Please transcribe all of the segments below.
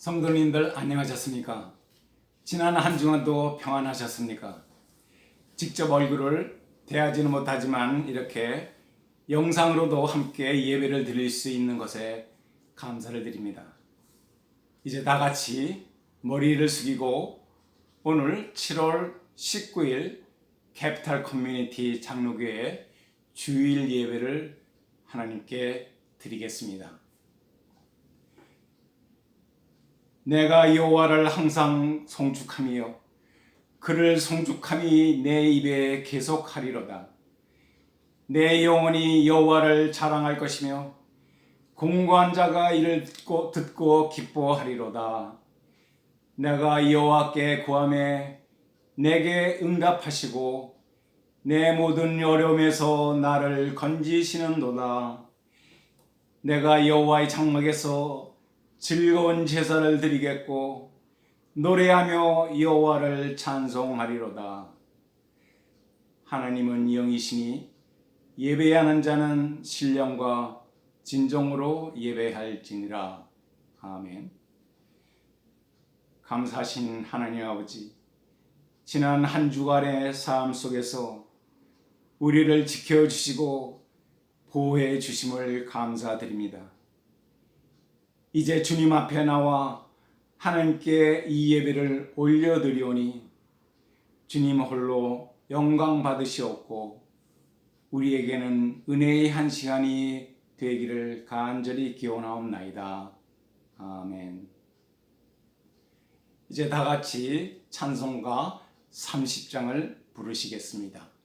성도님들 안녕하셨습니까? 지난 한 주간도 평안하셨습니까? 직접 얼굴을 대하지는 못하지만 이렇게 영상으로도 함께 예배를 드릴 수 있는 것에 감사를 드립니다. 이제 다 같이 머리를 숙이고 오늘 7월 19일 캐피탈 커뮤니티 장로교회 주일 예배를 하나님께 드리겠습니다. 내가 여호와를 항상 송축하며 그를 송축함이 내 입에 계속하리로다. 내 영혼이 여호와를 자랑할 것이며 공고한 자가 이를 듣고 기뻐하리로다. 내가 여호와께 구하매 내게 응답하시고 내 모든 어려움에서 나를 건지시는도다. 내가 여호와의 장막에서 즐거운 제사를 드리겠고 노래하며 여호와를 찬송하리로다. 하나님은 영이시니 예배하는 자는 신령과 진정으로 예배할지니라. 아멘. 감사하신 하나님 아버지, 지난 한 주간의 삶 속에서 우리를 지켜주시고 보호해 주심을 감사드립니다. 이제 주님 앞에 나와 하나님께 이 예배를 올려드리오니 주님 홀로 영광 받으시옵고 우리에게는 은혜의 한 시간이 되기를 간절히 기원하옵나이다. 아멘. 이제 다 같이 찬송가 30장을 부르시겠습니다.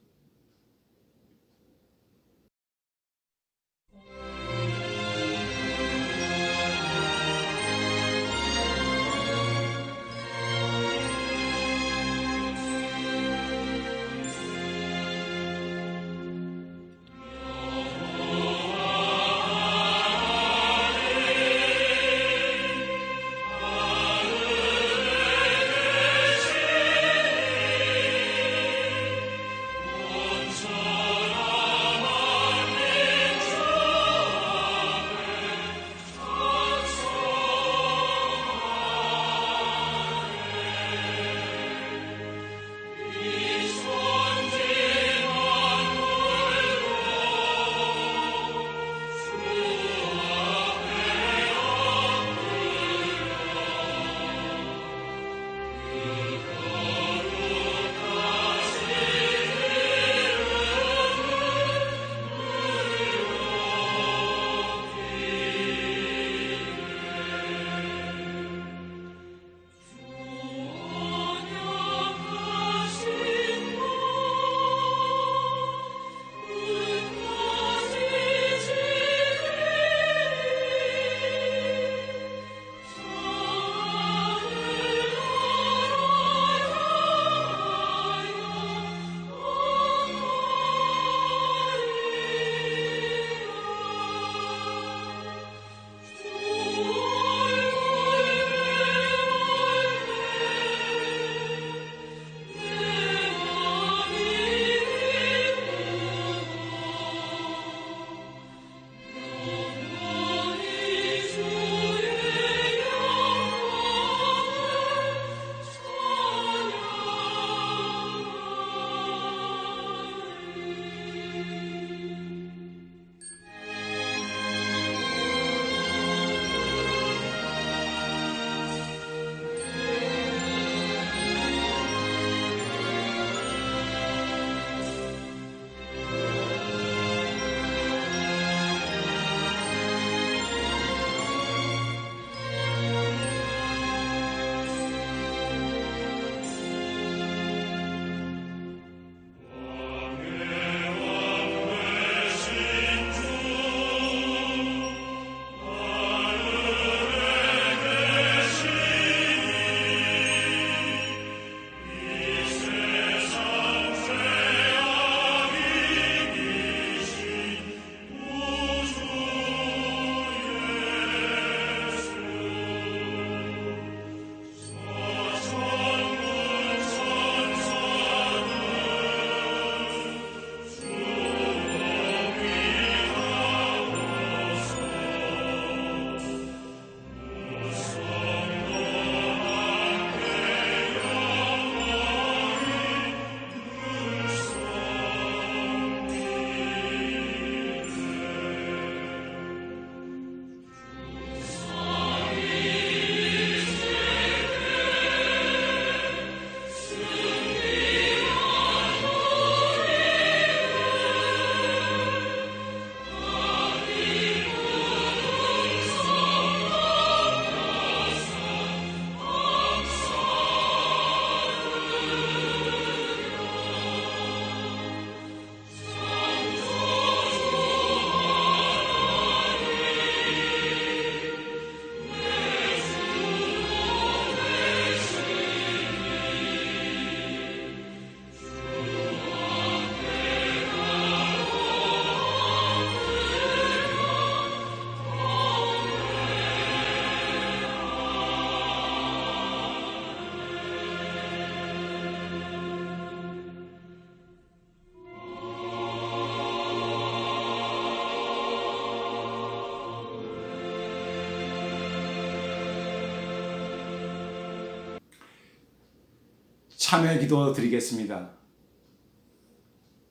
참여 기도 드리겠습니다.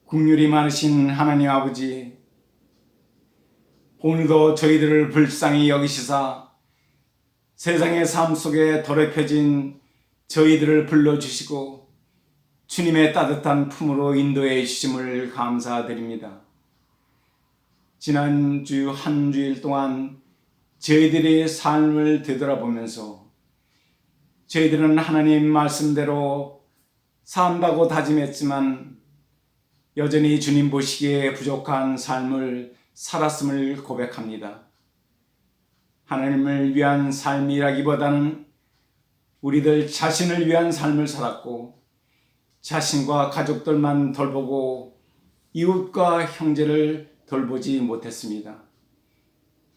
긍휼이 많으신 하나님 아버지, 오늘도 저희들을 불쌍히 여기시사 세상의 삶 속에 더럽혀진 저희들을 불러주시고 주님의 따뜻한 품으로 인도해 주심을 감사드립니다. 지난주 한 주일 동안 저희들의 삶을 되돌아보면서 저희들은 하나님 말씀대로 산다고 다짐했지만 여전히 주님 보시기에 부족한 삶을 살았음을 고백합니다. 하나님을 위한 삶이라기보다는 우리들 자신을 위한 삶을 살았고 자신과 가족들만 돌보고 이웃과 형제를 돌보지 못했습니다.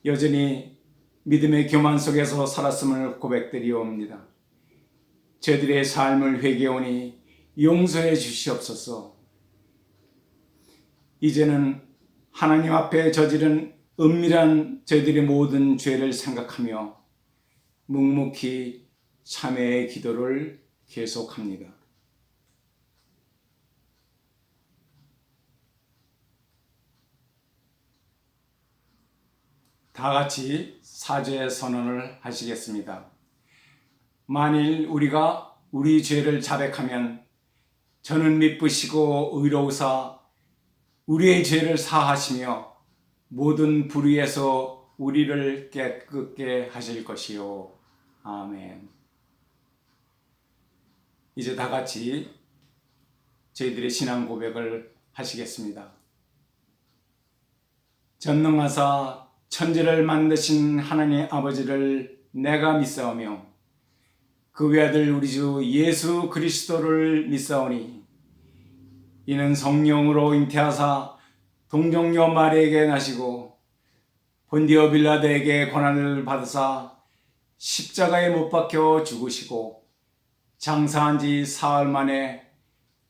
여전히 믿음의 교만 속에서 살았음을 고백드리옵니다. 저희들의 삶을 회개하오니 용서해 주시옵소서. 이제는 하나님 앞에 저지른 은밀한 저희들의 모든 죄를 생각하며 묵묵히 참회의 기도를 계속합니다. 다 같이 사죄 선언을 하시겠습니다. 만일 우리가 우리 죄를 자백하면 저는 미쁘시고 의로우사 우리의 죄를 사하시며 모든 불의에서 우리를 깨끗게 하실 것이요. 아멘. 이제 다 같이 저희들의 신앙 고백을 하시겠습니다. 전능하사 천지를 만드신 하나님 아버지를 내가 믿사오며 그 외아들 우리 주 예수 그리스도를 믿사오니 이는 성령으로 잉태하사 동정녀 마리에게 나시고 본디오 빌라도에게 고난을 받으사 십자가에 못 박혀 죽으시고 장사한 지 사흘 만에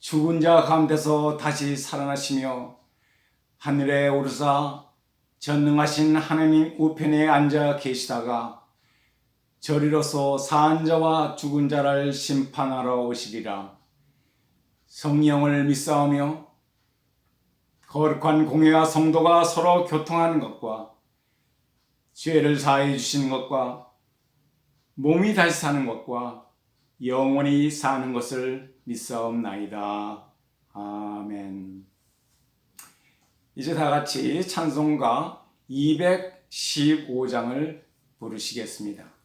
죽은 자 가운데서 다시 살아나시며 하늘에 오르사 전능하신 하나님 우편에 앉아 계시다가 저리로서 사한 자와 죽은 자를 심판하러 오시리라. 성령을 믿사오며 거룩한 공회와 성도가 서로 교통하는 것과 죄를 사해 주시는 것과 몸이 다시 사는 것과 영원히 사는 것을 믿사옵나이다. 아멘. 이제 다 같이 찬송가 215장을 부르시겠습니다.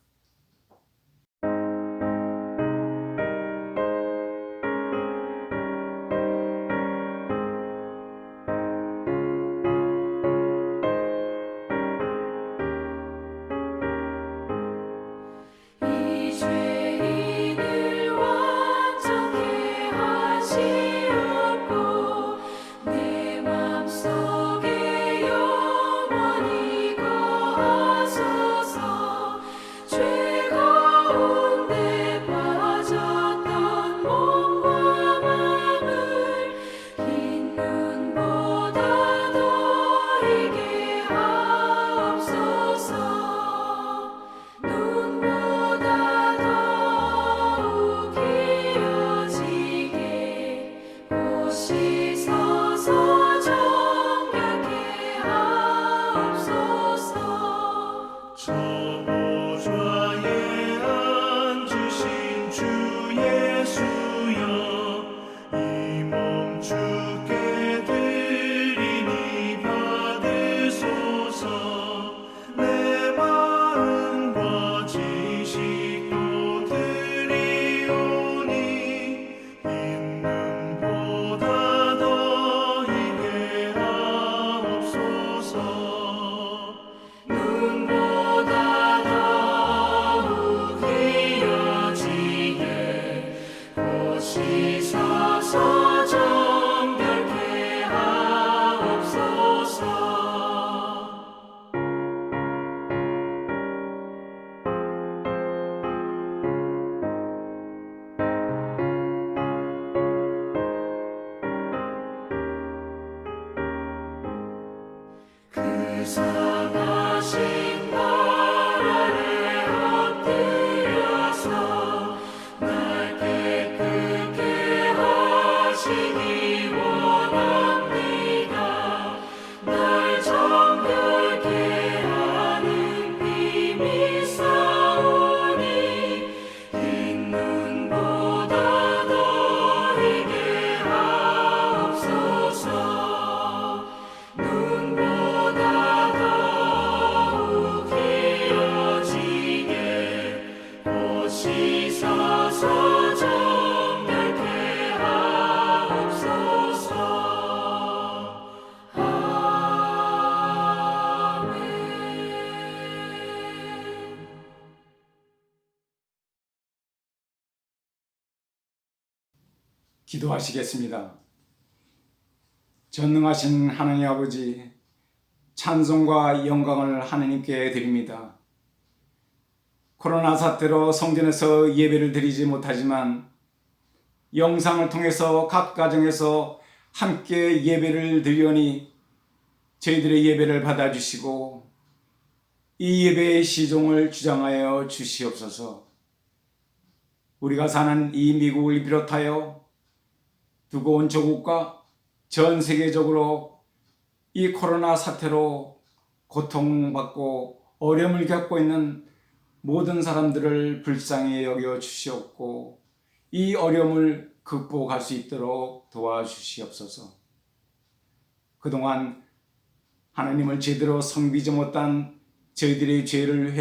날 깨끗게 기도하시겠습니다. 전능하신 하나님 아버지, 찬송과 영광을 하나님께 드립니다. 코로나 사태로 성전에서 예배를 드리지 못하지만 영상을 통해서 각 가정에서 함께 예배를 드리오니 저희들의 예배를 받아주시고 이 예배의 시종을 주장하여 주시옵소서. 우리가 사는 이 미국을 비롯하여 두고 온 조국과 전 세계적으로 이 코로나 사태로 고통받고 어려움을 겪고 있는 모든 사람들을 불쌍히 여겨 주시옵고 이 어려움을 극복할 수 있도록 도와주시옵소서. 그동안 하나님을 제대로 섬기지 못한 저희들의 죄를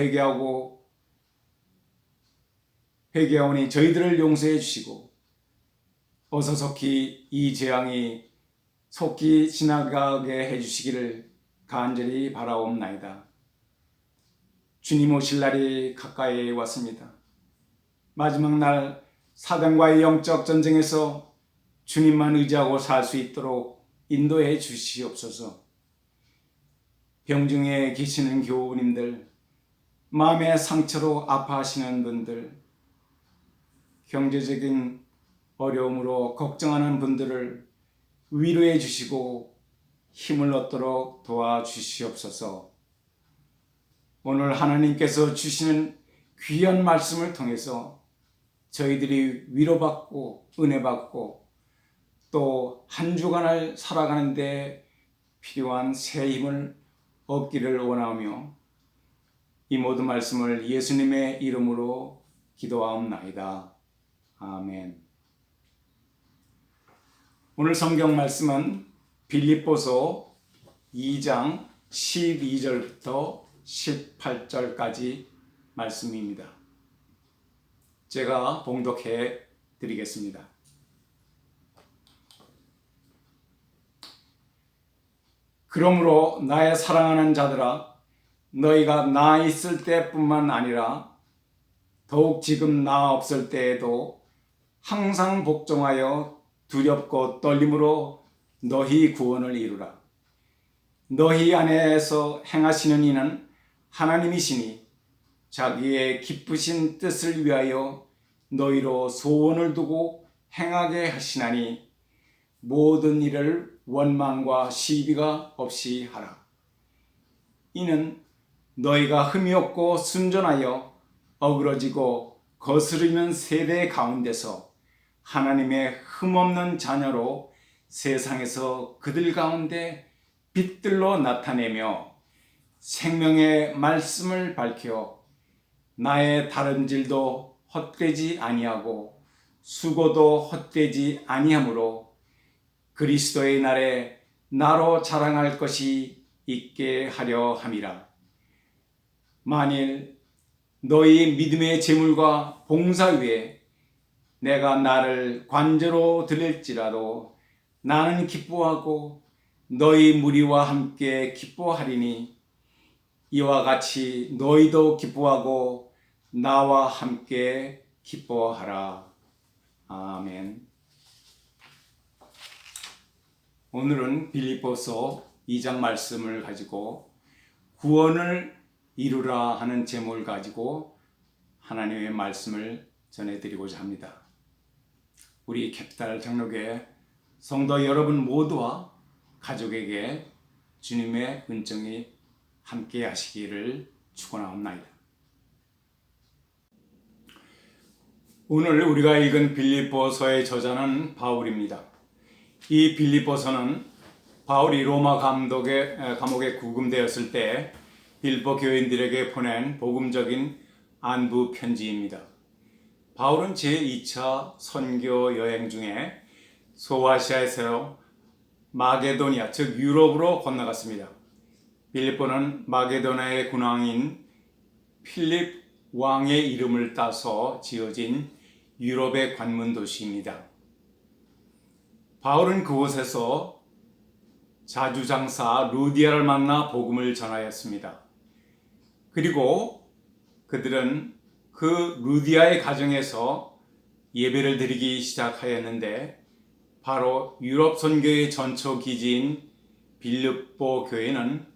회개하오니 저희들을 용서해 주시고 어서 속히 이 재앙이 속히 지나가게 해주시기를 간절히 바라옵나이다. 주님 오실 날이 가까이 왔습니다. 마지막 날 사단과의 영적 전쟁에서 주님만 의지하고 살 수 있도록 인도해 주시옵소서. 병중에 계시는 교우님들, 마음의 상처로 아파하시는 분들, 경제적인 어려움으로 걱정하는 분들을 위로해 주시고 힘을 얻도록 도와주시옵소서. 오늘 하나님께서 주시는 귀한 말씀을 통해서 저희들이 위로받고 은혜받고 또 한 주간을 살아가는데 필요한 새 힘을 얻기를 원하며 이 모든 말씀을 예수님의 이름으로 기도하옵나이다. 아멘. 오늘 성경 말씀은 빌립보서 2장 12절부터 18절까지 말씀입니다. 제가 봉독해 드리겠습니다. 그러므로 나의 사랑하는 자들아, 너희가 나 있을 때뿐만 아니라 더욱 지금 나 없을 때에도 항상 복종하여 두렵고 떨림으로 너희 구원을 이루라. 너희 안에서 행하시는 이는 하나님이시니 자기의 기쁘신 뜻을 위하여 너희로 소원을 두고 행하게 하시나니 모든 일을 원망과 시비가 없이 하라. 이는 너희가 흠이 없고 순전하여 어그러지고 거스르는 세대 가운데서 하나님의 흠없는 자녀로 세상에서 그들 가운데 빛들로 나타내며 생명의 말씀을 밝혀 나의 다름질도 헛되지 아니하고 수고도 헛되지 아니하므로 그리스도의 날에 나로 자랑할 것이 있게 하려 함이라. 만일 너희 믿음의 재물과 봉사 위에 내가 나를 관제로 드릴지라도 나는 기뻐하고 너희 무리와 함께 기뻐하리니 이와 같이 너희도 기뻐하고 나와 함께 기뻐하라. 아멘. 오늘은 빌립보서 2장 말씀을 가지고 구원을 이루라 하는 제목을 가지고 하나님의 말씀을 전해드리고자 합니다. 우리 캡달 장로교회 성도 여러분 모두와 가족에게 주님의 은총이 함께 하시기를 축원하옵나이다. 오늘 우리가 읽은 빌립보서의 저자는 바울입니다. 이 빌립보서는 바울이 로마 감옥에 구금되었을 때 빌립보 교인들에게 보낸 복음적인 안부 편지입니다. 바울은 제2차 선교 여행 중에 소아시아에서 마게도니아, 즉 유럽으로 건너갔습니다. 빌립보는 마게도나의 군왕인 필립 왕의 이름을 따서 지어진 유럽의 관문 도시입니다. 바울은 그곳에서 자주장사 루디아를 만나 복음을 전하였습니다. 그리고 그들은 그 루디아의 가정에서 예배를 드리기 시작하였는데 바로 유럽 선교의 전초 기지인 빌립보 교회는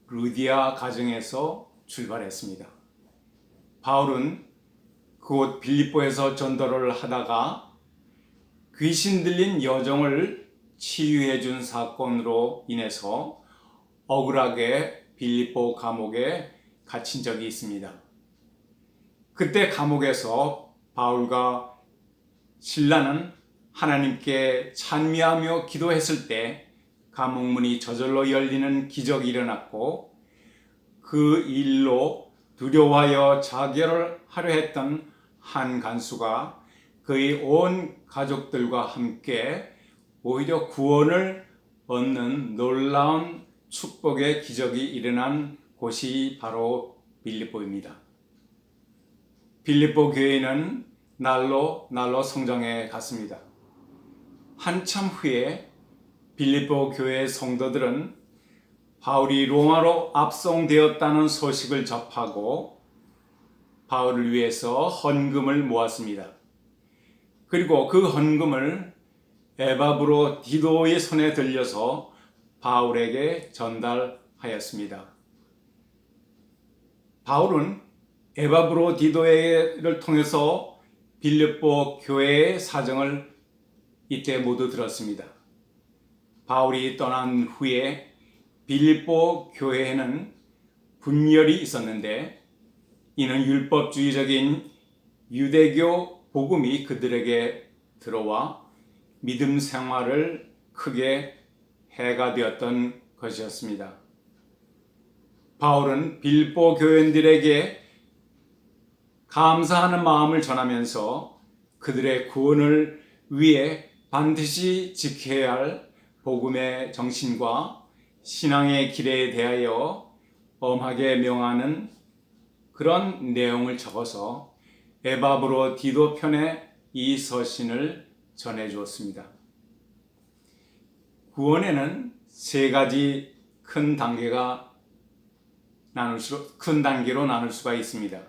루디아 가정에서 출발했습니다. 바울은 그곳 빌립보에서 전도를 하다가 귀신 들린 여종을 치유해 준 사건으로 인해서 억울하게 빌립보 감옥에 갇힌 적이 있습니다. 그때 감옥에서 바울과 실라는 하나님께 찬미하며 기도했을 때 감옥문이 저절로 열리는 기적이 일어났고, 그 일로 두려워하여 자결을 하려 했던 한 간수가 그의 온 가족들과 함께 오히려 구원을 얻는 놀라운 축복의 기적이 일어난 곳이 바로 빌립보입니다. 빌립보 교회는 날로 성장해 갔습니다. 한참 후에 빌립보 교회 성도들은 바울이 로마로 압송되었다는 소식을 접하고 바울을 위해서 헌금을 모았습니다. 그리고 그 헌금을 에바브로 디도의 손에 들려서 바울에게 전달하였습니다. 바울은 에바브로 디도를 통해서 빌립보 교회의 사정을 이때 모두 들었습니다. 바울이 떠난 후에 빌립보 교회에는 분열이 있었는데, 이는 율법주의적인 유대교 복음이 그들에게 들어와 믿음 생활을 크게 해가 되었던 것이었습니다. 바울은 빌립보 교인들에게 감사하는 마음을 전하면서 그들의 구원을 위해 반드시 지켜야 할 복음의 정신과 신앙의 길에 대하여 엄하게 명하는 그런 내용을 적어서 에바브로 디도 편에 이 서신을 전해 주었습니다. 구원에는 세 가지 큰 단계로 나눌 수가 있습니다.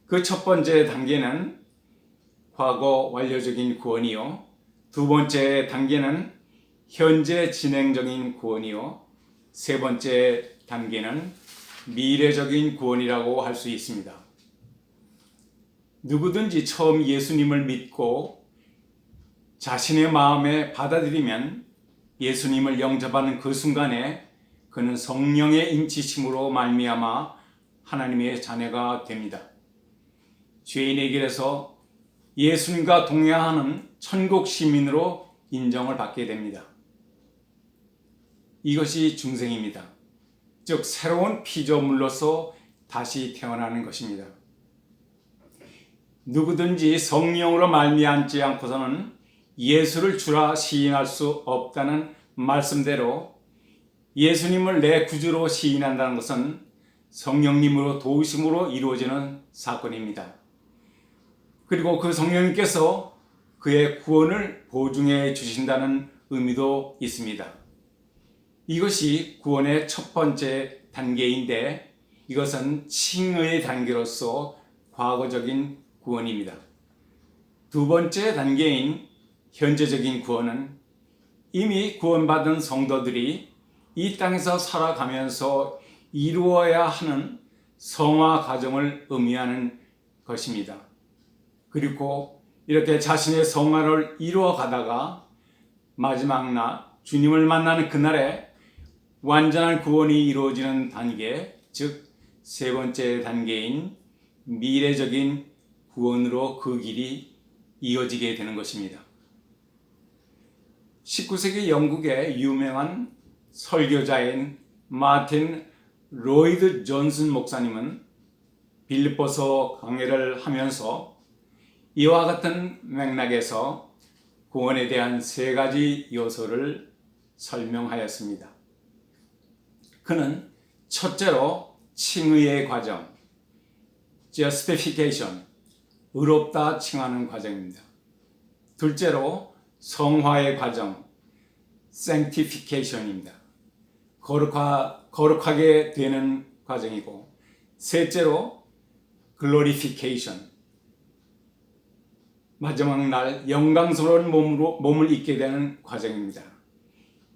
그 첫 번째 단계는 과거 완료적인 구원이요, 두 번째 단계는 현재 진행적인 구원이요, 세 번째 단계는 미래적인 구원이라고 할 수 있습니다. 누구든지 처음 예수님을 믿고 자신의 마음에 받아들이면 예수님을 영접하는 그 순간에 그는 성령의 인치심으로 말미암아 하나님의 자녀가 됩니다. 죄인의 길에서 예수님과 동행하는 천국 시민으로 인정을 받게 됩니다. 이것이 중생입니다. 즉 새로운 피조물로서 다시 태어나는 것입니다. 누구든지 성령으로 말미암지 않고서는 예수를 주라 시인할 수 없다는 말씀대로 예수님을 내 구주로 시인한다는 것은 성령님으로 도우심으로 이루어지는 사건입니다. 그리고 그 성령님께서 그의 구원을 보증해 주신다는 의미도 있습니다. 이것이 구원의 첫 번째 단계인데, 이것은 칭의의 단계로서 과거적인 구원입니다. 두 번째 단계인 현재적인 구원은 이미 구원받은 성도들이 이 땅에서 살아가면서 이루어야 하는 성화 과정을 의미하는 것입니다. 그리고 이렇게 자신의 성화를 이루어 가다가 마지막 날 주님을 만나는 그날에 완전한 구원이 이루어지는 단계, 즉 세 번째 단계인 미래적인 구원으로 그 길이 이어지게 되는 것입니다. 19세기 영국의 유명한 설교자인 마틴 로이드 존슨 목사님은 빌립보서 강해를 하면서 이와 같은 맥락에서 구원에 대한 세 가지 요소를 설명하였습니다. 그는 첫째로 칭의의 과정, justification, 의롭다 칭하는 과정입니다. 둘째로 성화의 과정, sanctification입니다. 거룩하게 되는 과정이고, 셋째로 glorification, 마지막 날 영광스러운 몸을 입게 되는 과정입니다.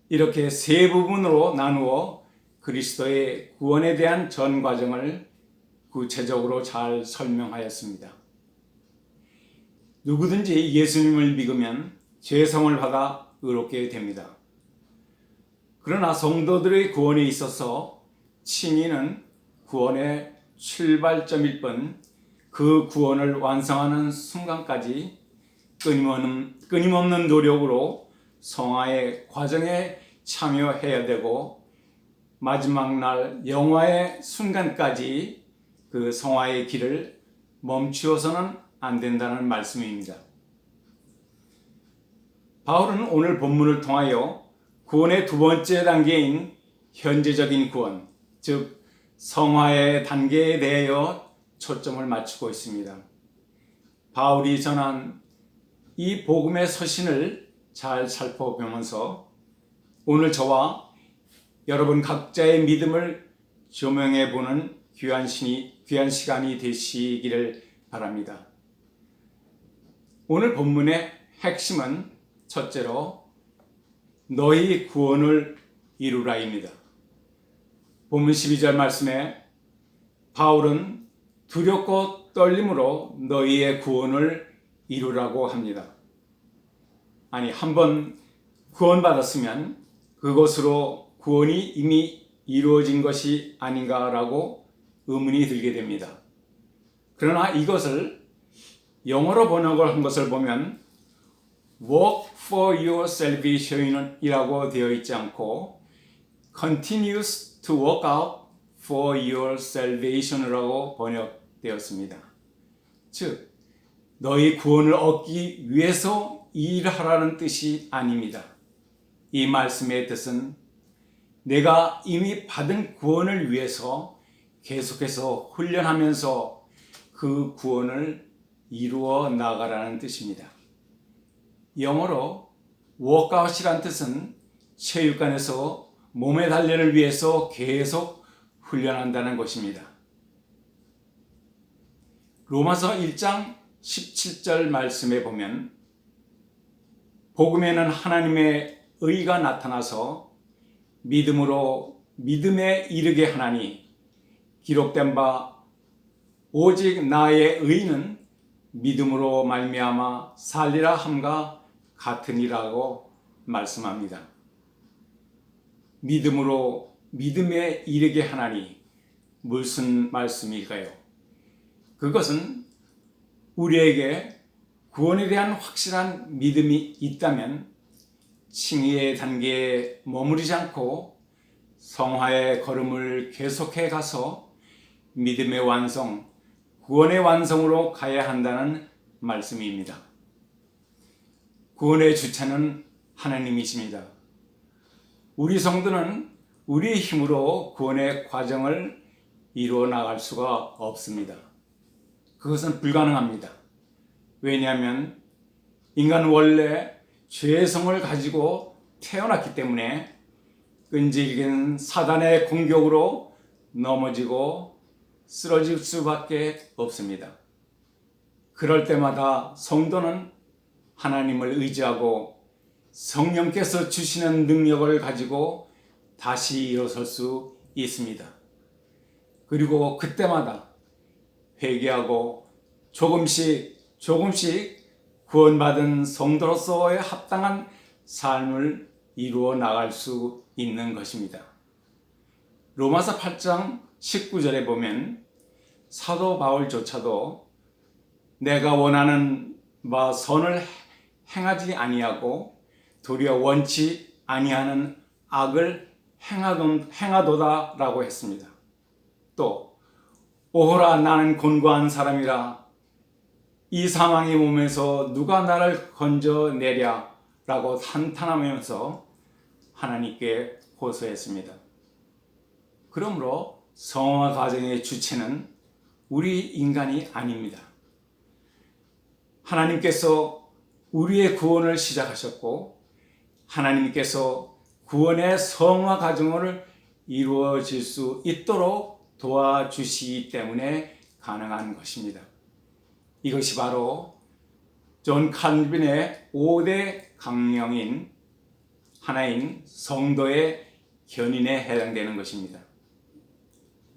이렇게 세 부분으로 나누어 그리스도의 구원에 대한 전 과정을 구체적으로 잘 설명하였습니다. 누구든지 예수님을 믿으면 죄성을 받아 의롭게 됩니다. 그러나 성도들의 구원에 있어서 칭의는 구원의 출발점일 뿐 그 구원을 완성하는 순간까지 끊임없는 노력으로 성화의 과정에 참여해야 되고 마지막 날 영화의 순간까지 그 성화의 길을 멈추어서는 안 된다는 말씀입니다. 바울은 오늘 본문을 통하여 구원의 두 번째 단계인 현재적인 구원, 즉 성화의 단계에 대하여 초점을 맞추고 있습니다. 바울이 전한 이 복음의 서신을 잘 살펴보면서 오늘 저와 여러분 각자의 믿음을 조명해 보는 귀한 시간이 되시기를 바랍니다. 오늘 본문의 핵심은 첫째로 너희 구원을 이루라입니다. 본문 12절 말씀에 바울은 두렵고 떨림으로 너희의 구원을 이루라고 합니다. 아니, 한번 구원받았으면 그것으로 구원이 이미 이루어진 것이 아닌가라고 의문이 들게 됩니다. 그러나 이것을 영어로 번역을 한 것을 보면 Work for your salvation 이라고 되어 있지 않고 Continues to work out for your salvation 이라고 번역되었습니다. 즉, 너희 구원을 얻기 위해서 일하라는 뜻이 아닙니다. 이 말씀의 뜻은 내가 이미 받은 구원을 위해서 계속해서 훈련하면서 그 구원을 이루어 나가라는 뜻입니다. 영어로 workout이란 뜻은 체육관에서 몸의 단련을 위해서 계속 훈련한다는 것입니다. 로마서 1장 17절 말씀에 보면 복음에는 하나님의 의가 나타나서 믿음으로 믿음에 이르게 하나니 기록된 바 오직 나의 의는 믿음으로 말미암아 살리라 함과 같으니라고 말씀합니다. 믿음으로 믿음에 이르게 하나니 무슨 말씀일까요? 그것은 우리에게 구원에 대한 확실한 믿음이 있다면 칭의의 단계에 머무르지 않고 성화의 걸음을 계속해 가서 믿음의 완성, 구원의 완성으로 가야 한다는 말씀입니다. 구원의 주체는 하나님이십니다. 우리 성도는 우리의 힘으로 구원의 과정을 이루어 나갈 수가 없습니다. 그것은 불가능합니다. 왜냐하면 인간은 원래 죄성을 가지고 태어났기 때문에 끈질긴 사단의 공격으로 넘어지고 쓰러질 수밖에 없습니다. 그럴 때마다 성도는 하나님을 의지하고 성령께서 주시는 능력을 가지고 다시 일어설 수 있습니다. 그리고 그때마다 회개하고 조금씩 구원받은 성도로서의 합당한 삶을 이루어 나갈 수 있는 것입니다. 로마서 8장 19절에 보면 사도 바울조차도 내가 원하는 바 선을 행하지 아니하고 도리어 원치 아니하는 악을 행하도다라고 했습니다. 또 오호라 나는 곤고한 사람이라 이 사망의 몸에서 누가 나를 건져내랴 라고 한탄하면서 하나님께 호소했습니다. 그러므로 성화 과정의 주체는 우리 인간이 아닙니다. 하나님께서 우리의 구원을 시작하셨고 하나님께서 구원의 성화 과정을 이루어질 수 있도록 도와주시기 때문에 가능한 것입니다. 이것이 바로 존 칼빈의 5대 강령인 하나인 성도의 견인에 해당되는 것입니다.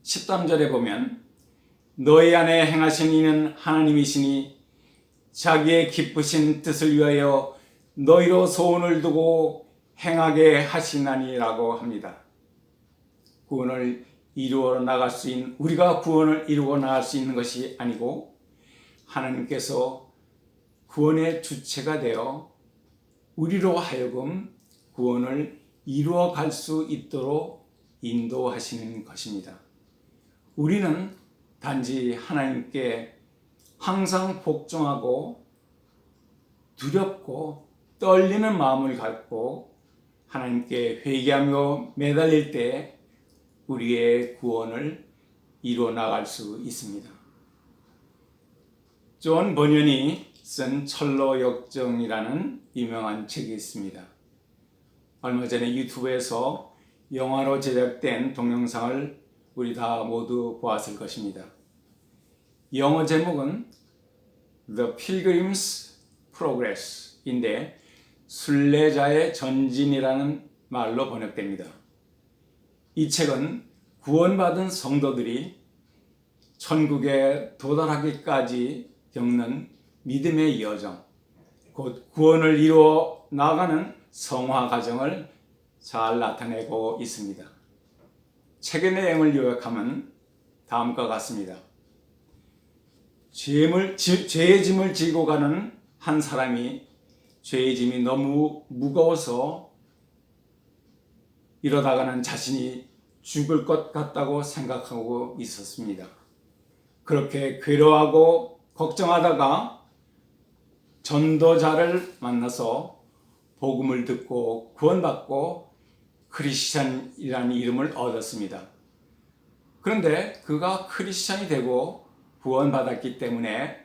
13절에 보면 너희 안에 행하신 이는 하나님이시니 자기의 기쁘신 뜻을 위하여 너희로 소원을 두고 행하게 하시나니라고 합니다. 구원을 이루어 나갈 수 있는, 우리가 구원을 이루어 나갈 수 있는 것이 아니고 하나님께서 구원의 주체가 되어 우리로 하여금 구원을 이루어 갈 수 있도록 인도하시는 것입니다. 우리는 단지 하나님께 항상 복종하고 두렵고 떨리는 마음을 갖고 하나님께 회개하며 매달릴 때 우리의 구원을 이루어 나갈 수 있습니다. 존 버년이 쓴 철로 역정이라는 유명한 책이 있습니다. 얼마 전에 유튜브에서 영화로 제작된 동영상을 우리 다 모두 보았을 것입니다. 영어 제목은 The Pilgrim's Progress인데 순례자의 전진이라는 말로 번역됩니다. 이 책은 구원받은 성도들이 천국에 도달하기까지 겪는 믿음의 여정, 곧 구원을 이루어 나가는 성화 과정을 잘 나타내고 있습니다. 책의 내용을 요약하면 다음과 같습니다. 죄의 짐을 지고 가는 한 사람이 죄의 짐이 너무 무거워서 이러다가는 자신이 죽을 것 같다고 생각하고 있었습니다. 그렇게 괴로워하고 걱정하다가 전도자를 만나서 복음을 듣고 구원받고 크리스찬이라는 이름을 얻었습니다. 그런데 그가 크리스찬이 되고 구원받았기 때문에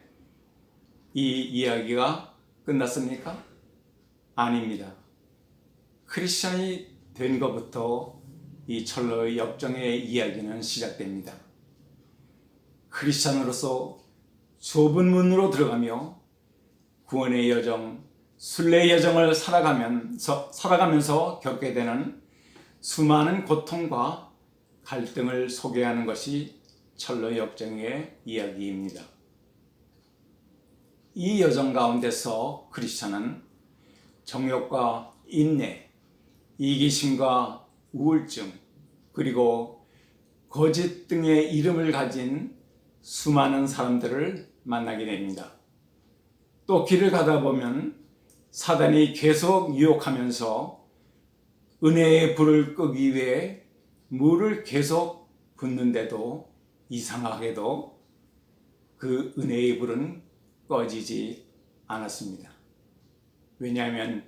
이 이야기가 끝났습니까? 아닙니다. 크리스찬이 된 것부터 이 철로의 역정의 이야기는 시작됩니다. 크리스찬으로서 좁은 문으로 들어가며 구원의 여정, 순례의 여정을 살아가면서 겪게 되는 수많은 고통과 갈등을 소개하는 것이 철로 역정의 이야기입니다. 이 여정 가운데서 크리스찬은 정욕과 인내, 이기심과 우울증, 그리고 거짓 등의 이름을 가진 수많은 사람들을 만나게 됩니다. 또 길을 가다 보면 사단이 계속 유혹하면서 은혜의 불을 끄기 위해 물을 계속 붓는데도 이상하게도 그 은혜의 불은 꺼지지 않았습니다. 왜냐하면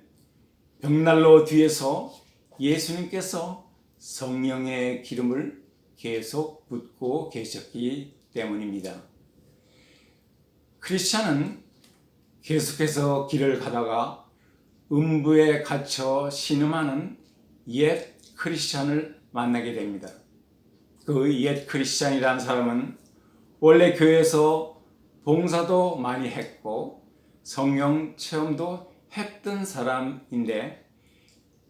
벽난로 뒤에서 예수님께서 성령의 기름을 계속 붓고 계셨기 때문입니다. 크리스찬은 계속해서 길을 가다가 음부에 갇혀 신음하는 옛 크리스찬을 만나게 됩니다. 그 옛 크리스찬이라는 사람은 원래 교회에서 봉사도 많이 했고 성령 체험도 했던 사람인데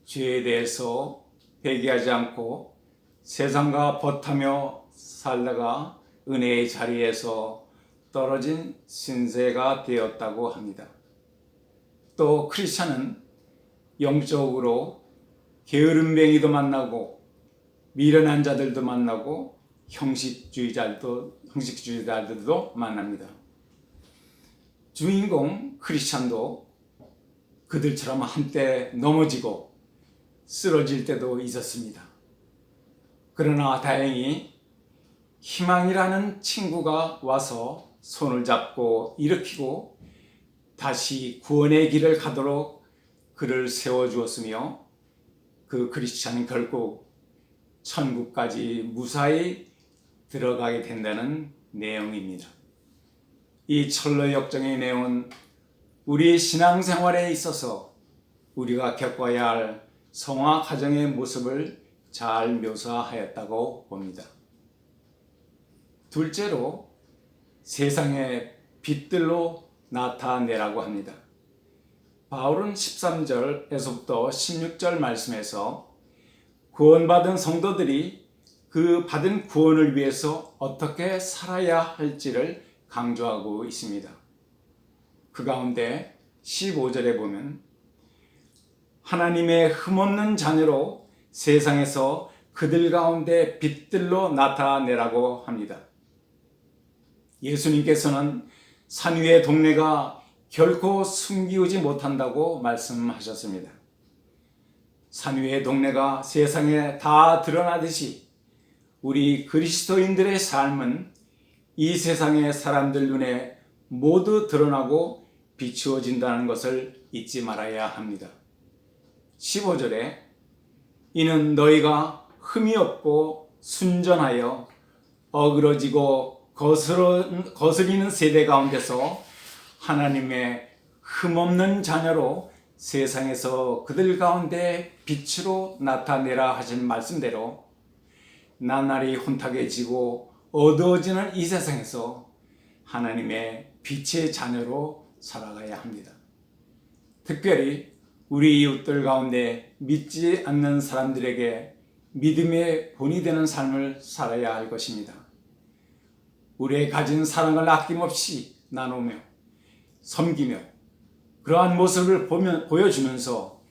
죄에 대해서 회개하지 않고 세상과 벗하며 살다가 은혜의 자리에서 떨어진 신세가 되었다고 합니다. 또 크리스찬은 영적으로 게으름뱅이도 만나고 미련한 자들도 만나고 형식주의자들도 만납니다. 주인공 크리스찬도 그들처럼 한때 넘어지고 쓰러질 때도 있었습니다. 그러나 다행히 희망이라는 친구가 와서 손을 잡고 일으키고 다시 구원의 길을 가도록 그를 세워주었으며 그 크리스찬은 결국 천국까지 무사히 들어가게 된다는 내용입니다. 이 철로 역정의 내용은 우리 신앙생활에 있어서 우리가 겪어야 할 성화 과정의 모습을 잘 묘사하였다고 봅니다. 둘째로 세상의 빛들로 나타내라고 합니다. 바울은 13절에서부터 16절 말씀에서 구원받은 성도들이 그 받은 구원을 위해서 어떻게 살아야 할지를 강조하고 있습니다. 그 가운데 15절에 보면 하나님의 흠없는 자녀로 세상에서 그들 가운데 빛들로 나타내라고 합니다. 예수님께서는 산 위의 동네가 결코 숨기우지 못한다고 말씀하셨습니다. 산 위의 동네가 세상에 다 드러나듯이 우리 그리스도인들의 삶은 이 세상의 사람들 눈에 모두 드러나고 비추어진다는 것을 잊지 말아야 합니다. 15절에 이는 너희가 흠이 없고 순전하여 어그러지고 거스리는 세대 가운데서 하나님의 흠없는 자녀로 세상에서 그들 가운데 빛으로 나타내라 하신 말씀대로 나날이 혼탁해지고 어두워지는 이 세상에서 하나님의 빛의 자녀로 살아가야 합니다. 특별히 우리 이웃들 가운데 믿지 않는 사람들에게 믿음의 본이 되는 삶을 살아야 할 것입니다. 우리의 가진 사랑을 아낌없이 나누며 섬기며 그러한 모습을 보여주면서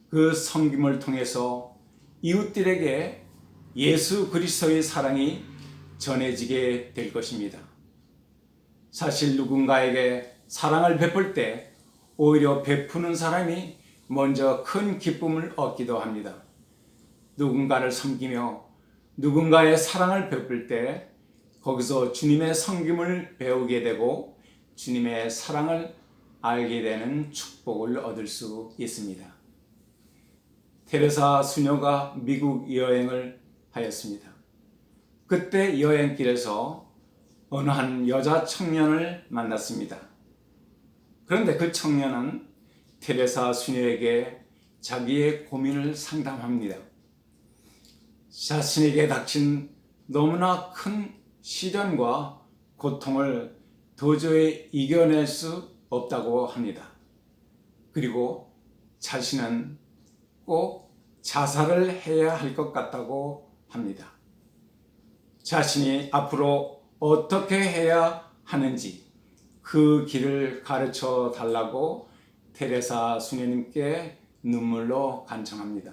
그 섬김을 통해서 이웃들에게 예수 그리스도의 사랑이 전해지게 될 것입니다. 사실 누군가에게 사랑을 베풀 때 오히려 베푸는 사람이 먼저 큰 기쁨을 얻기도 합니다. 누군가를 섬기며 누군가의 사랑을 베풀 때 거기서 주님의 섬김을 배우게 되고 주님의 사랑을 알게 되는 축복을 얻을 수 있습니다. 테레사 수녀가 미국 여행을 하였습니다. 그때 여행길에서 어느 한 여자 청년을 만났습니다. 그런데 그 청년은 테레사 수녀에게 자기의 고민을 상담합니다. 자신에게 닥친 너무나 큰 시련과 고통을 도저히 이겨낼 수 없다고 합니다. 그리고 자신은 꼭 자살을 해야 할 것 같다고 합니다. 자신이 앞으로 어떻게 해야 하는지 그 길을 가르쳐 달라고 테레사 수녀님께 눈물로 간청합니다.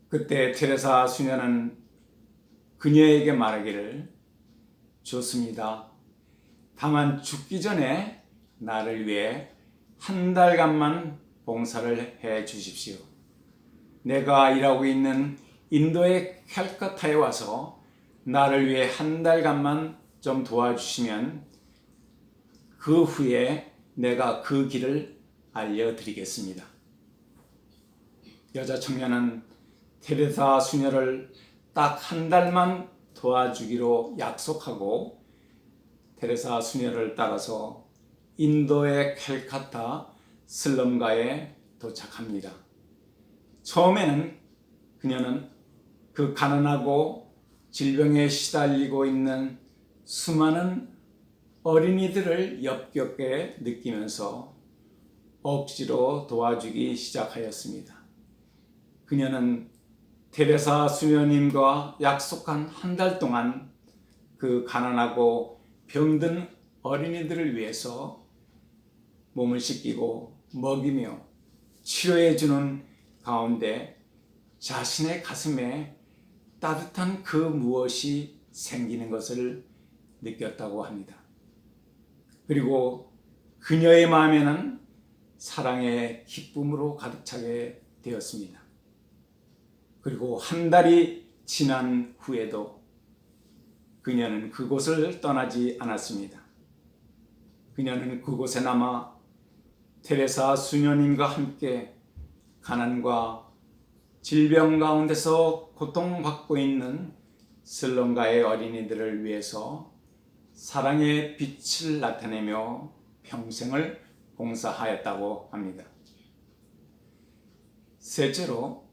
그때 테레사 수녀는 그녀에게 말하기를 좋습니다. 다만 죽기 전에 나를 위해 한 달간만 봉사를 해 주십시오. 내가 일하고 있는 인도의 캘커타에 와서 나를 위해 한 달간만 좀 도와주시면 그 후에 내가 그 길을 알려드리겠습니다. 여자 청년은 테레사 수녀를 딱 한 달만 도와주기로 약속하고 테레사 수녀를 따라서 인도의 캘커타 슬럼가에 도착합니다. 처음에는 그녀는 그 가난하고 질병에 시달리고 있는 수많은 어린이들을 엽겹게 느끼면서 억지로 도와주기 시작하였습니다. 그녀는 테레사 수녀님과 약속한 한 달 동안 그 가난하고 병든 어린이들을 위해서 몸을 씻기고 먹이며 치료해 주는 가운데 자신의 가슴에 따뜻한 그 무엇이 생기는 것을 느꼈다고 합니다. 그리고 그녀의 마음에는 사랑의 기쁨으로 가득 차게 되었습니다. 그리고 한 달이 지난 후에도 그녀는 그곳을 떠나지 않았습니다. 그녀는 그곳에 남아 테레사 수녀님과 함께 가난과 질병 가운데서 고통받고 있는 슬럼가의 어린이들을 위해서 사랑의 빛을 나타내며 평생을 봉사하였다고 합니다. 셋째로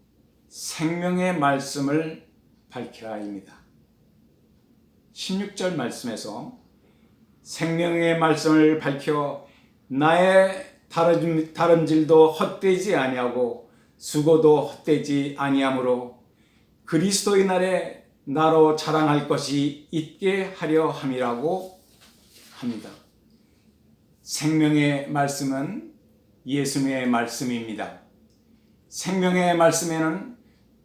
생명의 말씀을 밝히라입니다. 16절 말씀에서 생명의 말씀을 밝혀 나의 다름질도 헛되지 아니하고 수고도 헛되지 아니하므로 그리스도의 날에 나로 자랑할 것이 있게 하려 함이라고 합니다. 생명의 말씀은 예수님의 말씀입니다. 생명의 말씀에는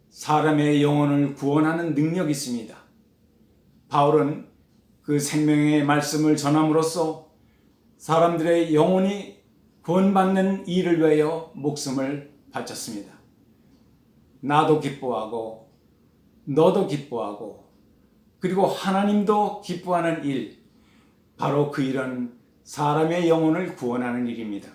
사람의 영혼을 구원하는 능력이 있습니다. 바울은 그 생명의 말씀을 전함으로써 사람들의 영혼이 구원받는 일을 위하여 목숨을 바쳤습니다. 나도 기뻐하고 너도 기뻐하고 그리고 하나님도 기뻐하는 일, 바로 그 일은 사람의 영혼을 구원하는 일입니다.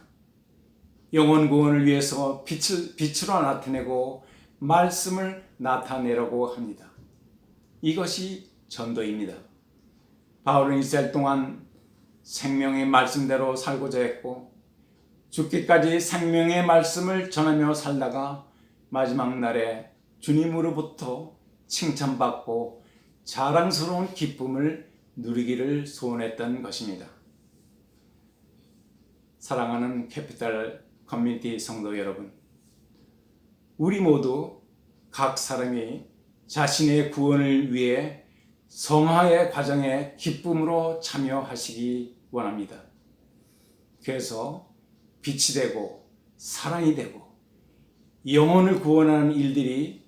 영혼 구원을 위해서 빛으로 나타내고 말씀을 나타내라고 합니다. 이것이 전도입니다. 바울은 이스라엘 동안 생명의 말씀대로 살고자 했고 죽기까지 생명의 말씀을 전하며 살다가 마지막 날에 주님으로부터 칭찬받고 자랑스러운 기쁨을 누리기를 소원했던 것입니다. 사랑하는 캐피탈 커뮤니티 성도 여러분, 우리 모두 각 사람이 자신의 구원을 위해 성화의 과정에 기쁨으로 참여하시기 원합니다. 그래서 빛이 되고 사랑이 되고 영혼을 구원하는 일들이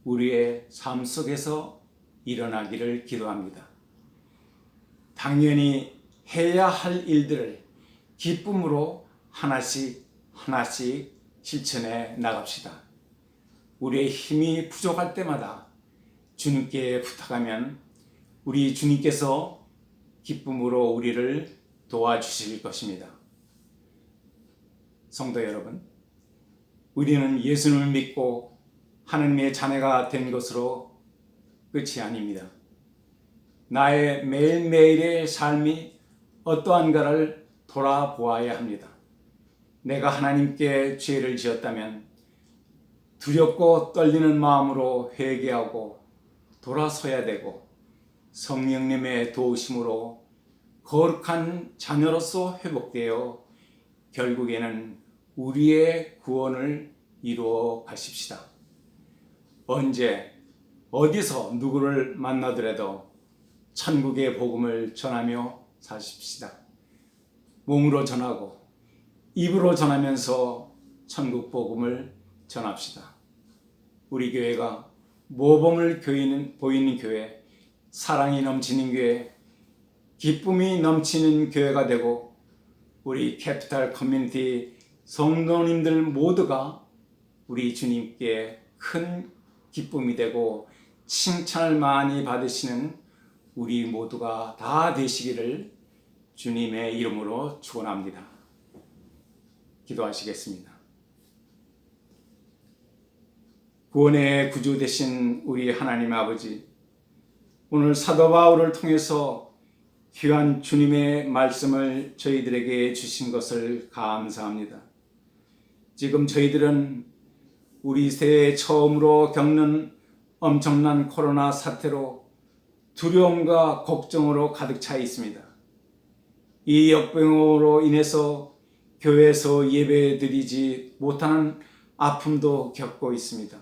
우리의 삶 속에서 일어나기를 기도합니다. 당연히 해야 할 일들을 기쁨으로 하나씩 실천해 나갑시다. 우리의 힘이 부족할 때마다 주님께 부탁하면 우리 주님께서 기쁨으로 우리를 도와주실 것입니다. 성도 여러분, 우리는 예수님을 믿고 하나님의 자녀가 된 것으로 끝이 아닙니다. 나의 매일매일의 삶이 어떠한가를 돌아보아야 합니다. 내가 하나님께 죄를 지었다면 두렵고 떨리는 마음으로 회개하고 돌아서야 되고 성령님의 도우심으로 거룩한 자녀로서 회복되어 결국에는 우리의 구원을 이루어 가십시다. 언제 어디서 누구를 만나더라도 천국의 복음을 전하며 사십시다. 몸으로 전하고 입으로 전하면서 천국 복음을 전합시다. 우리 교회가 모범을 보이는 교회, 사랑이 넘치는 교회, 기쁨이 넘치는 교회가 되고 우리 캐피탈 커뮤니티 성도님들 모두가 우리 주님께 큰 기쁨이 되고 칭찬을 많이 받으시는 우리 모두가 다 되시기를 주님의 이름으로 축원합니다. 기도하시겠습니다. 구원의 구주 되신 우리 하나님 아버지, 오늘 사도 바울을 통해서 귀한 주님의 말씀을 저희들에게 주신 것을 감사합니다. 지금 저희들은 우리 새해 처음으로 겪는 엄청난 코로나 사태로 두려움과 걱정으로 가득 차 있습니다. 이 역병으로 인해서 교회에서 예배드리지 못하는 아픔도 겪고 있습니다.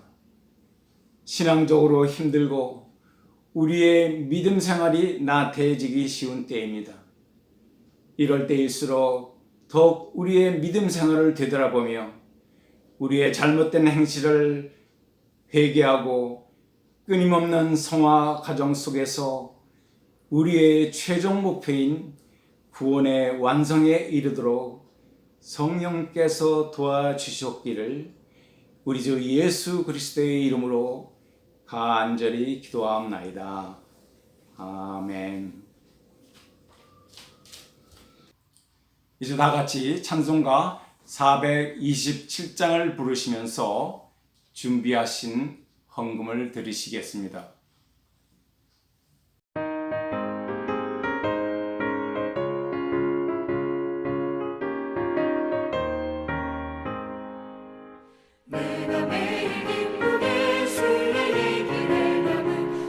신앙적으로 힘들고 우리의 믿음 생활이 나태해지기 쉬운 때입니다. 이럴 때일수록 더욱 우리의 믿음 생활을 되돌아보며 우리의 잘못된 행실을 회개하고 끊임없는 성화 과정 속에서 우리의 최종 목표인 구원의 완성에 이르도록 성령께서 도와주셨기를 우리 주 예수 그리스도의 이름으로 간절히 기도하옵나이다. 아멘. 이제 다 같이 찬송가 427장을 부르시면서 준비하신 헌금을 드리시겠습니다.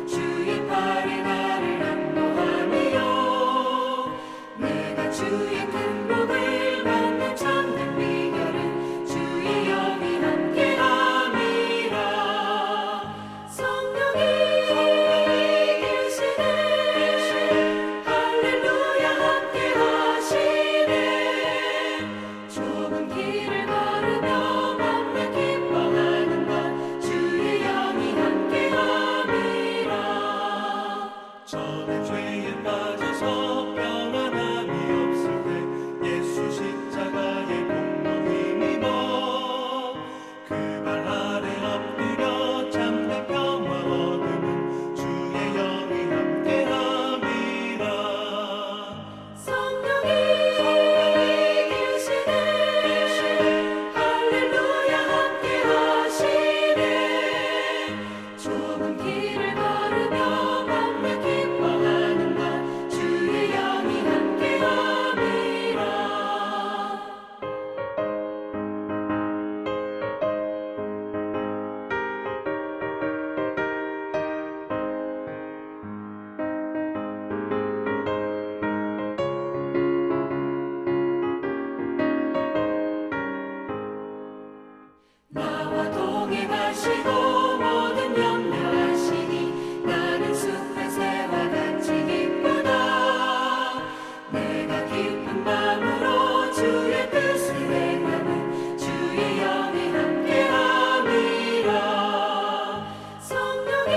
주의 팔에 나를 안노하며 죄에 빠져서 평안함이 없을 때 예수 십자가의 공로 힘입어 그 발 아래 엎드려 참된 평화 얻으면 주의 영이 함께함이라. 성령이 계시네 할렐루야 함께 하시네 좁은 길을 걸으며 밤낮 기뻐하는가 주의 영이 함께 함이라. 나와 동행하시고 모든 염려하시니 나는 숲의 새와 같이 기쁘다. 내가 기쁜 마음으로 주의 뜻을 행하면 주의 영이 함께함이라. 성령이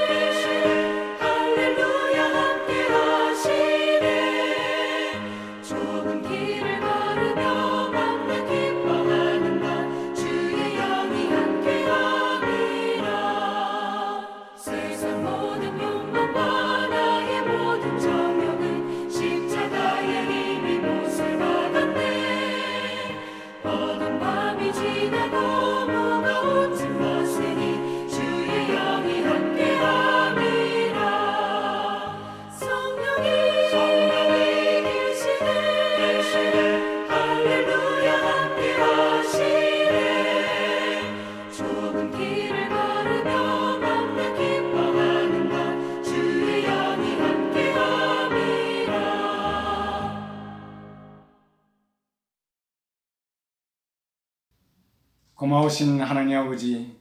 계시네 할렐루야 함께 하시네 좁은 길을 걸으며 밤낮 기뻐하는가 주의 영이 함께함이라. 세상 모든 욕망과 나의 모든 정욕은 십자가의 힘이 못을 박았네. 어두운 밤이 지나고 무거운 짐 벗으니 주의 영이 함께함이라. 성령이 계시네 할렐루야 함께 하시네 좁은 길을 걸으며 밤낮 기뻐하는가 주의 영이 함께함이라. 고마우신 하나님 아버지,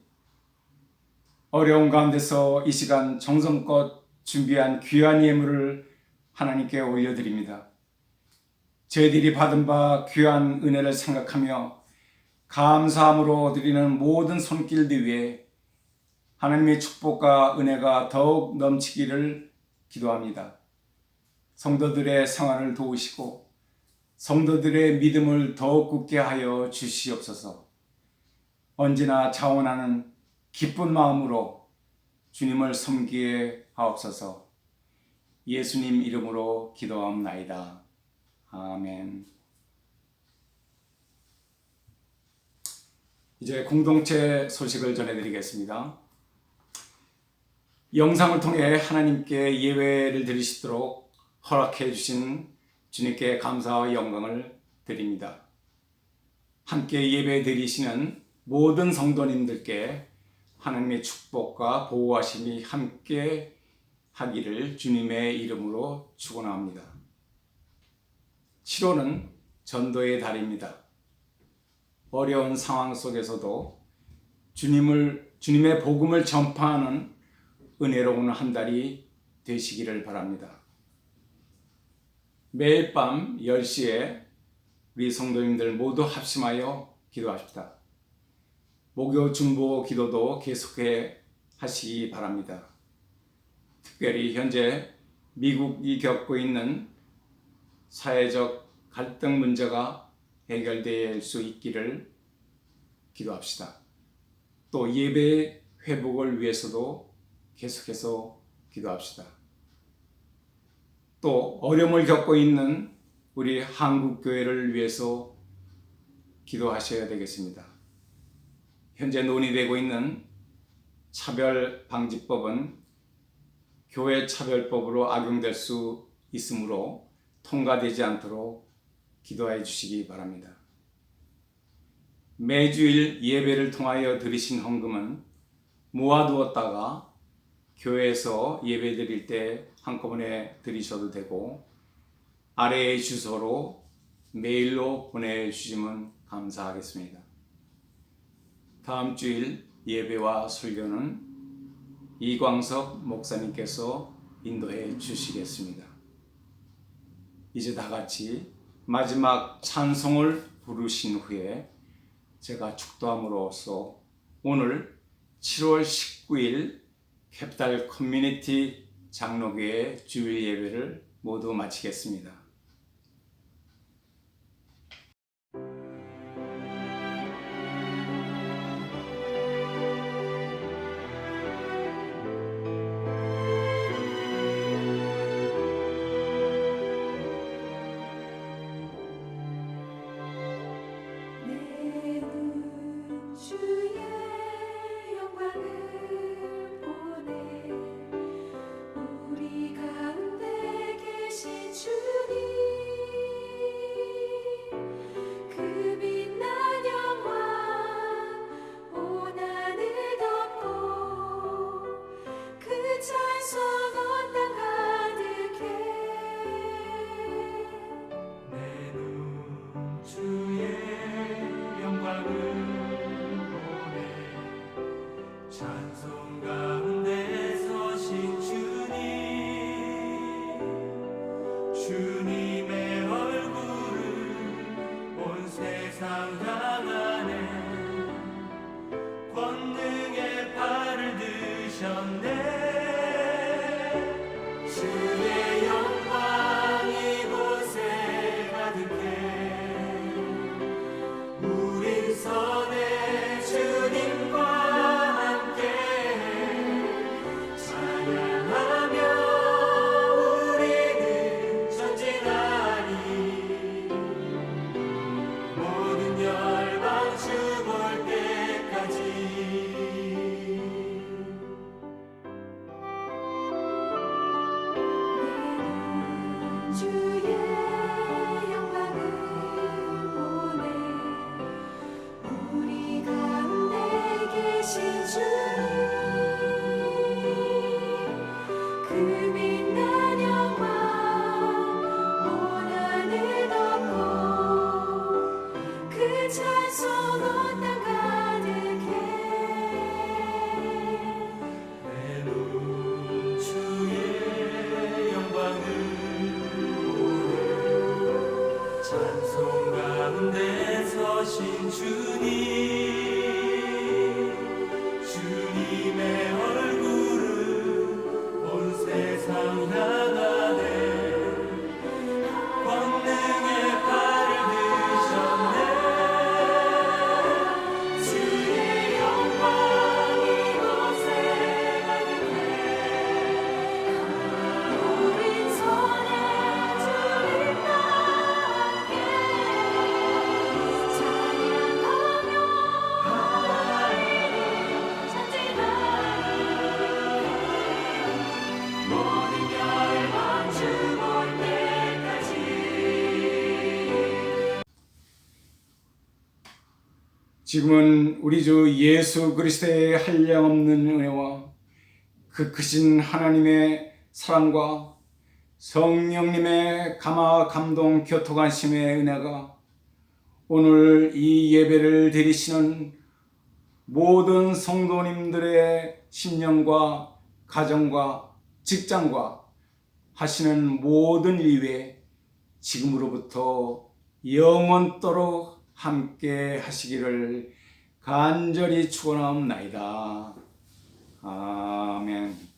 어려운 가운데서 이 시간 정성껏 준비한 귀한 예물을 하나님께 올려드립니다. 저희들이 받은 바 귀한 은혜를 생각하며 감사함으로 드리는 모든 손길들 위해 하나님의 축복과 은혜가 더욱 넘치기를 기도합니다. 성도들의 생활을 도우시고 성도들의 믿음을 더욱 굳게 하여 주시옵소서. 언제나 자원하는 기쁜 마음으로 주님을 섬기게 하옵소서. 예수님 이름으로 기도하옵나이다. 아멘. 이제 공동체 소식을 전해드리겠습니다. 영상을 통해 하나님께 예배를 드리시도록 허락해 주신 주님께 감사와 영광을 드립니다. 함께 예배 드리시는 모든 성도님들께 하나님의 축복과 보호하심이 함께 하기를 주님의 이름으로 축원합니다. 7월은 전도의 달입니다. 어려운 상황 속에서도 주님의 복음을 전파하는 은혜로운 한 달이 되시기를 바랍니다. 매일 밤 10시에 우리 성도님들 모두 합심하여 기도합시다. 목요 중보 기도도 계속해 하시기 바랍니다. 특별히 현재 미국이 겪고 있는 사회적 갈등 문제가 해결될 수 있기를 기도합시다. 또 예배 회복을 위해서도 계속해서 기도합시다. 또 어려움을 겪고 있는 우리 한국 교회를 위해서 기도하셔야 되겠습니다. 현재 논의되고 있는 차별방지법은 교회 차별법으로 악용될 수 있으므로 통과되지 않도록 기도해 주시기 바랍니다. 매주일 예배를 통하여 드리신 헌금은 모아두었다가 교회에서 예배 드릴 때 한꺼번에 드리셔도 되고 아래의 주소로 메일로 보내주시면 감사하겠습니다. 다음 주일 예배와 설교는 이광석 목사님께서 인도해 주시겠습니다. 이제 다 같이 마지막 찬송을 부르신 후에 제가 축도함으로써 오늘 7월 19일 캐피탈 커뮤니티 장로교회 주일 예배를 모두 마치겠습니다. 내 눈 주의 영광을 보네 우리 가운데 계신 주님 그 빛난 영광 온 하늘 덮고 그 찬송 온 땅 가득해 내 눈 주의 영광을 보네 찬송 가운데 서신 주님 주님의 얼굴을 온 세상 향하네 권능의 팔을 드셨네 주의 영광 이곳에 가득해 우린 선의 주님과 함께 찬양하며 우리는 전진하리 모든 열방 죽을 때까지 주의 영광을 보네 우리 가운데 계신 주님 그 빛난 영광 온 하늘 덮고 그 찬송 온 땅 가득해 내 눈 주의 영광을 보네 찬송 가운데 서신 주님 주님의 얼굴을 온 세상 향하네 권능의 팔을 드셨네 주의 영광 이곳에 가득해 우린 선의 주님과 함께 찬양하며 전진하리 모든 열방 죽을 때까지 지금은 우리 주 예수 그리스도의 한량없는 은혜와 그 크신 하나님의 사랑과 성령님의 감화 감동 교통하심의 은혜가 오늘 이 예배를 드리시는 모든 성도님들의 심령과 가정과 직장과 하시는 모든 일 위에 지금으로부터 영원토록 함께 하시기를 간절히 축원하옵나이다. 아멘.